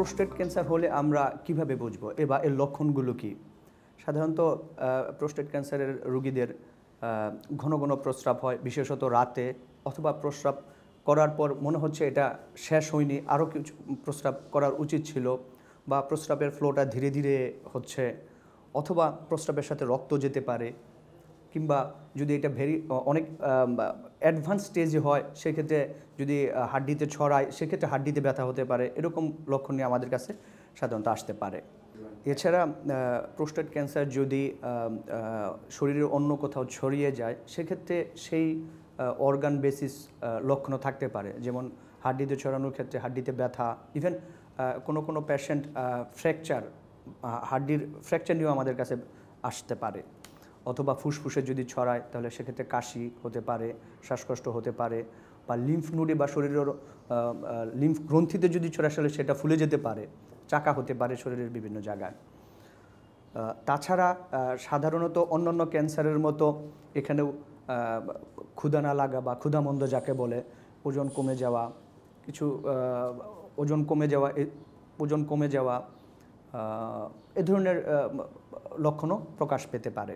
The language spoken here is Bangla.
প্রোস্টেট ক্যান্সার হলে আমরা কিভাবে বুঝবো বা এর লক্ষণগুলো কি? সাধারণত প্রোস্টেট ক্যান্সারের রোগীদের ঘন ঘন প্রস্রাব হয়, বিশেষত রাতে, অথবা প্রস্রাব করার পর মনে হচ্ছে এটা শেষ হয়নি, আরও কিছু প্রস্রাব করার উচিত ছিল, বা প্রস্রাবের ফ্লোটা ধীরে ধীরে হচ্ছে, অথবা প্রস্রাবের সাথে রক্ত যেতে পারে, কিংবা যদি এটা অনেক অ্যাডভান্স স্টেজে হয় সেক্ষেত্রে যদি হাড্ডিতে ছড়ায় সেক্ষেত্রে হাড্ডিতে ব্যথা হতে পারে। এরকম লক্ষণ নিয়ে আমাদের কাছে সাধারণত আসতে পারে। এছাড়া প্রোস্টেট ক্যান্সার যদি শরীরের অন্য কোথাও ছড়িয়ে যায় সেক্ষেত্রে সেই অর্গান বেসিস লক্ষণও থাকতে পারে, যেমন হাড্ডিতে ছড়ানোর ক্ষেত্রে হাড্ডিতে ব্যথা, ইভেন কোনো পেশেন্ট হাড্ডির ফ্র্যাকচার নিয়েও আমাদের কাছে আসতে পারে, অথবা ফুসফুসে যদি ছড়ায় তাহলে সেক্ষেত্রে কাশি হতে পারে, শ্বাসকষ্ট হতে পারে, বা লিম্ফ নোডে বা শরীরের লিম্ফ গ্রন্থিতে যদি ছড়ায় আসলে সেটা ফুলে যেতে পারে, চাকা হতে পারে শরীরের বিভিন্ন জায়গায়। তাছাড়া সাধারণত অন্যান্য ক্যান্সারের মতো এখানেও ক্ষুধা না লাগা বা ক্ষুধামন্দ যাকে বলে, ওজন কমে যাওয়া, ওজন কমে যাওয়া এ ধরনের লক্ষণও প্রকাশ পেতে পারে।